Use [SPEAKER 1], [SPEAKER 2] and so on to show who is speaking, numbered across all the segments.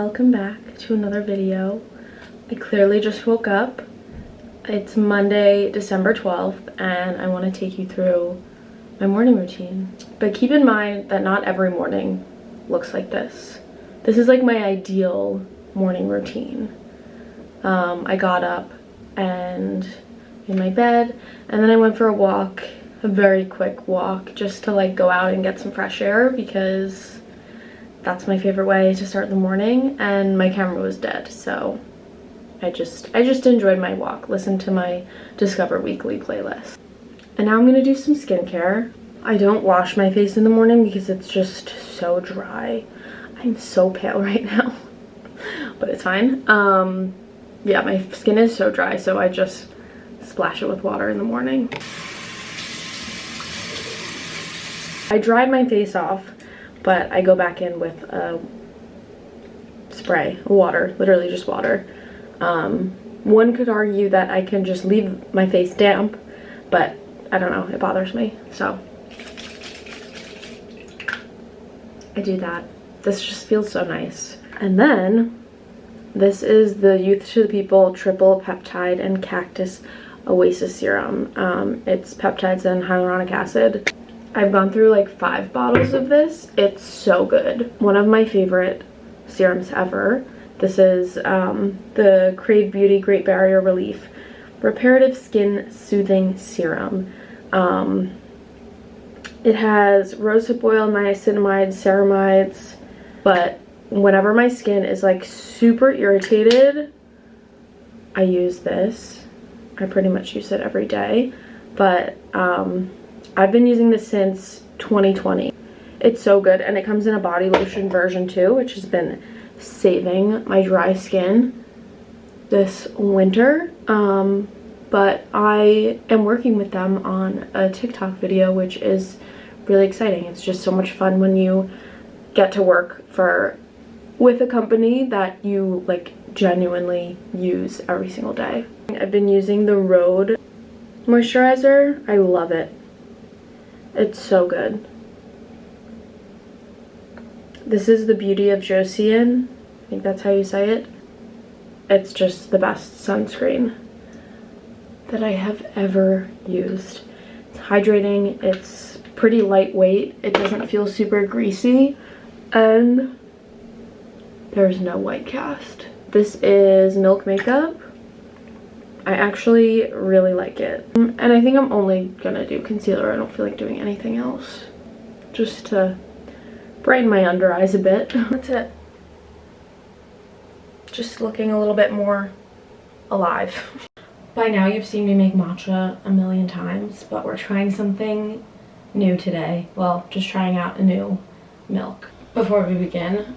[SPEAKER 1] Welcome back to another video. I clearly just woke up. It's Monday, December 12th, and I want to take you through my morning routine. But keep in mind that not every morning looks like this. This is like my ideal morning routine. I got up and in my bed, and then I went for a walk, a very quick walk, just to like go out and get some fresh air because that's my favorite way to start the morning, and my camera was dead, so I just enjoyed my walk, listened to my Discover Weekly playlist. And now I'm gonna do some skincare. I don't wash my face in the morning because it's just so dry. I'm so pale right now, but it's fine. Yeah, my skin is so dry, so I just splash it with water in the morning. I dried my face off, but I go back in with a spray, water, literally just water. One could argue that I can just leave my face damp, but I don't know, it bothers me, so I do that. This just feels so nice. And then this is the Youth to the People Triple Peptide and Cactus Oasis Serum. It's peptides and hyaluronic acid. I've gone through like 5 bottles of this. It's so good. One of my favorite serums ever. This is the Crave Beauty Great Barrier Relief Reparative Skin Soothing Serum. It has rosehip oil, niacinamide, ceramides, but whenever my skin is like super irritated, I use this. I pretty much use it every day, but I've been using this since 2020. It's so good, and it comes in a body lotion version too, which has been saving my dry skin this winter. But I am working with them on a TikTok video, which is really exciting. It's just so much fun when you get to work with a company that you like genuinely use every single day. I've been using the Rhode moisturizer. I love it. It's so good. This is the Beauty of Joseon. I think that's how you say it. It's just the best sunscreen that I have ever used. It's hydrating, it's pretty lightweight, it doesn't feel super greasy, and there's no white cast. This is Milk Makeup. I actually really like it. And I think I'm only gonna do concealer. I don't feel like doing anything else. Just to brighten my under eyes a bit. That's it. Just looking a little bit more alive. By now you've seen me make matcha a million times, but we're trying something new today. Well, just trying out a new milk. Before we begin,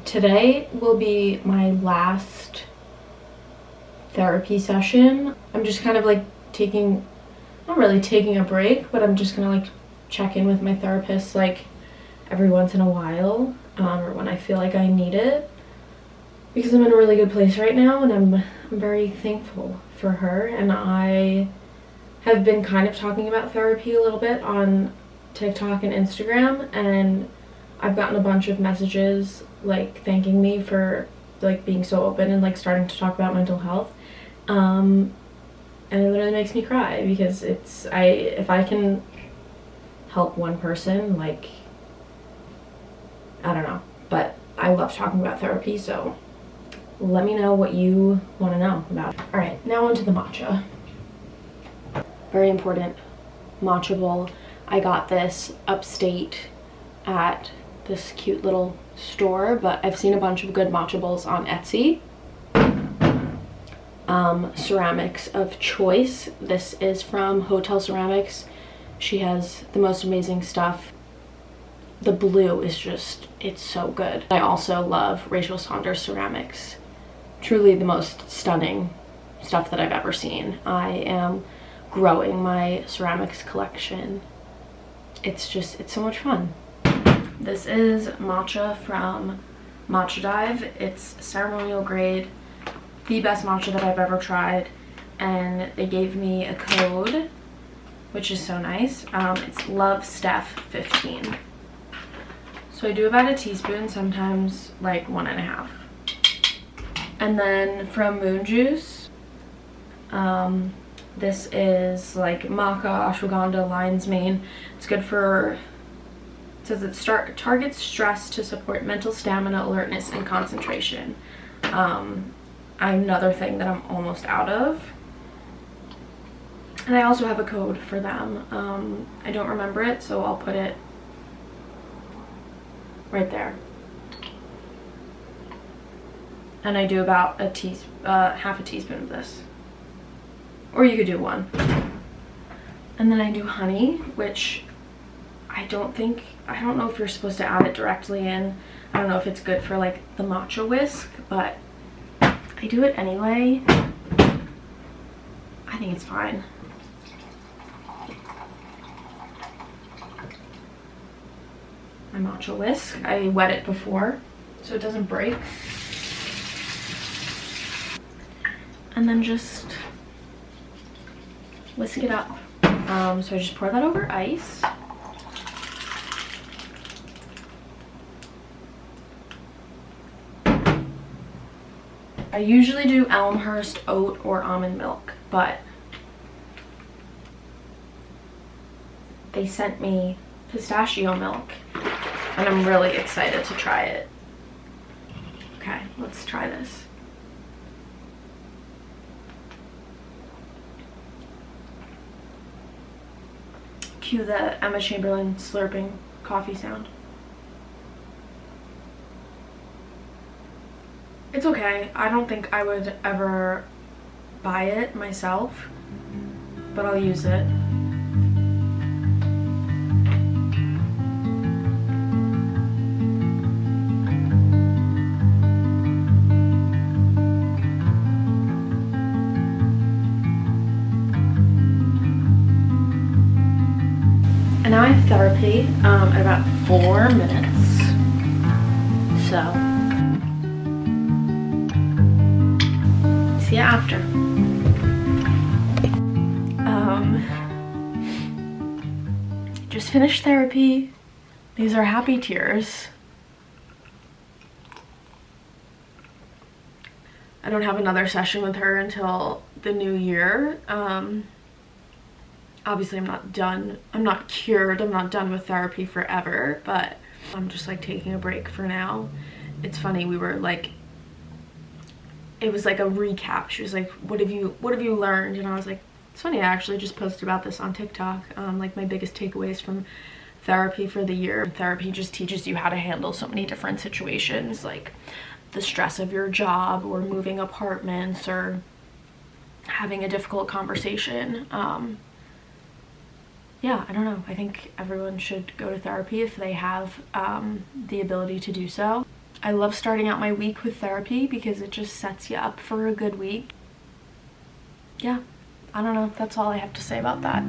[SPEAKER 1] today will be my last therapy session. I'm just kind of like not really taking a break, but I'm just gonna like check in with my therapist like every once in a while, or when I feel like I need it, because I'm in a really good place right now, and I'm very thankful for her. And I have been kind of talking about therapy a little bit on TikTok and Instagram, and I've gotten a bunch of messages like thanking me for like being so open and like starting to talk about mental health. And it literally makes me cry because if I can help one person, like, I don't know, but I love talking about therapy, so let me know what you want to know about it. All right, now onto the matcha. Very important matcha bowl. I got this upstate at this cute little store, but I've seen a bunch of good matcha bowls on Etsy. Ceramics of choice. This is from Hotel Ceramics. She has the most amazing stuff. The blue is just, it's so good. I also love Rachel Saunders Ceramics. Truly the most stunning stuff that I've ever seen. I am growing my ceramics collection. It's so much fun. This is matcha from Matcha Dive. It's ceremonial grade, the best matcha that I've ever tried, and they gave me a code, which is so nice. It's Love Steph 15. So I do about a teaspoon, sometimes like 1.5. And then from Moon Juice, this is like maca, ashwagandha, lion's mane. It's good for, it says it targets stress to support mental stamina, alertness, and concentration. Another thing that I'm almost out of. And I also have a code for them. I don't remember it, so I'll put it right there. And I do about half a teaspoon of this. Or you could do 1. And then I do honey, which I don't know if you're supposed to add it directly in. I don't know if it's good for like the matcha whisk, but I do it anyway. I think it's fine. My matcha whisk, I wet it before so it doesn't break. And then just whisk it up. So I just pour that over ice. I usually do Elmhurst oat or almond milk, but they sent me pistachio milk and I'm really excited to try it. Okay, let's try this. Cue the Emma Chamberlain slurping coffee sound. It's okay. I don't think I would ever buy it myself, but I'll use it. And now I have therapy in about 4 minutes. So see you after. Just finished therapy. These are happy tears. I don't have another session with her until the new year. Obviously I'm not done. I'm not cured. I'm not done with therapy forever, but I'm just like taking a break for now. It's funny, we were like, it was like a recap. She was like, what have you learned? And I was like, it's funny, I actually just posted about this on TikTok, like my biggest takeaways from therapy for the year. Therapy just teaches you how to handle so many different situations, like the stress of your job or moving apartments or having a difficult conversation. Yeah, I don't know. I think everyone should go to therapy if they have the ability to do so. I love starting out my week with therapy because it just sets you up for a good week. Yeah, I don't know. That's all I have to say about that.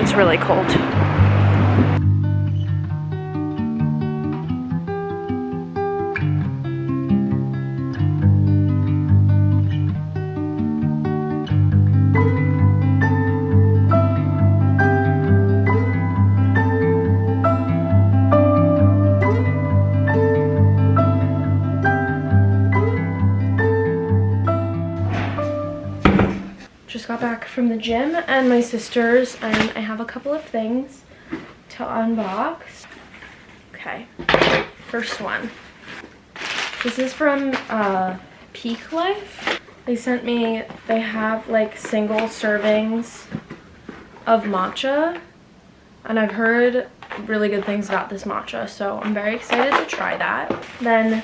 [SPEAKER 1] It's really cold. Just got back from the gym and my sister's, and I have a couple of things to unbox. Okay, first one. This is from Peak Life. They sent me, they have like single servings of matcha, and I've heard really good things about this matcha, so I'm very excited to try that. Then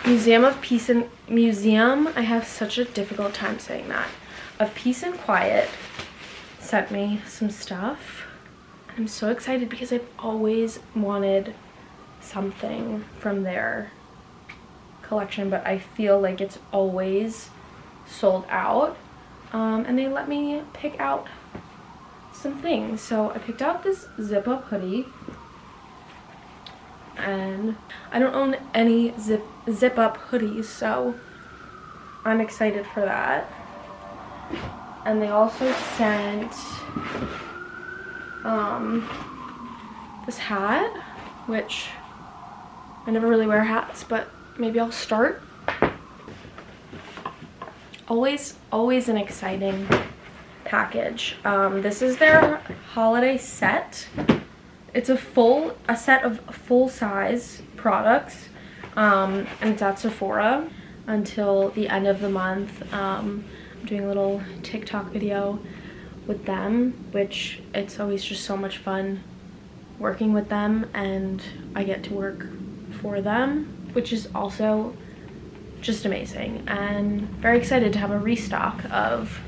[SPEAKER 1] Museum of Peace and Museum, I have such a difficult time saying that, of Peace and Quiet sent me some stuff. I'm so excited because I've always wanted something from their collection, but I feel like it's always sold out. And they let me pick out some things. So I picked out this zip up hoodie, and I don't own any zip up hoodies, so I'm excited for that. And they also sent this hat, which I never really wear hats, but maybe I'll start. Always an exciting package. This is their holiday set. It's a set of full-size products, and it's at Sephora until the end of the month. I'm doing a little TikTok video with them, which it's always just so much fun working with them, and I get to work for them, which is also just amazing, and very excited to have a restock of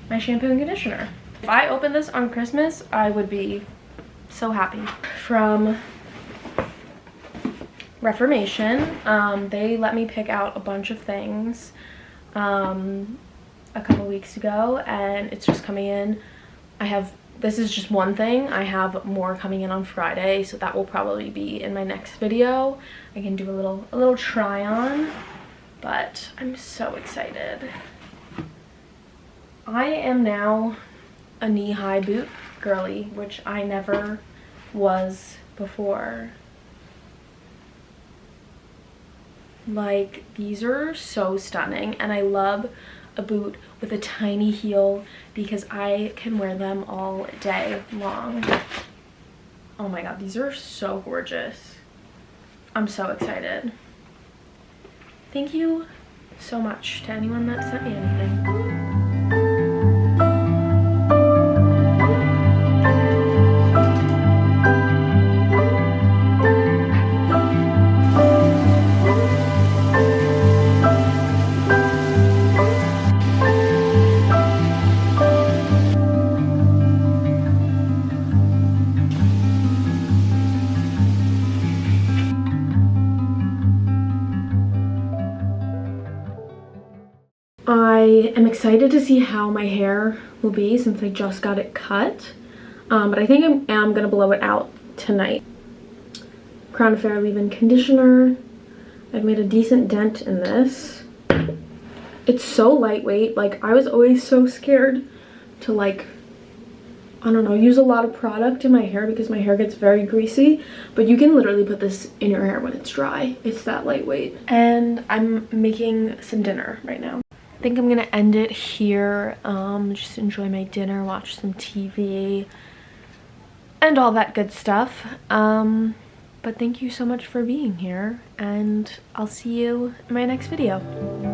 [SPEAKER 1] my shampoo and conditioner. If I opened this on Christmas, I would be so happy. From Reformation, they let me pick out a bunch of things a couple weeks ago, and it's just coming in. This is just one thing. I have more coming in on Friday, so that will probably be in my next video. I can do a little try on, but I'm so excited. I am now a knee-high boot girly, which I never was before. Like, these are so stunning, and I love a boot with a tiny heel because I can wear them all day long. Oh my god, these are so gorgeous. I'm so excited. Thank you so much to anyone that sent me anything. I am excited to see how my hair will be since I just got it cut, but I think I am gonna blow it out tonight. Crown Fair leave-in conditioner. I've made a decent dent in this. It's so lightweight. Like, I was always so scared to, like, I don't know, use a lot of product in my hair because my hair gets very greasy, but you can literally put this in your hair when it's dry. It's that lightweight. And I'm making some dinner right now. I think I'm gonna end it here. Just enjoy my dinner, watch some TV, and all that good stuff. But thank you so much for being here, and I'll see you in my next video.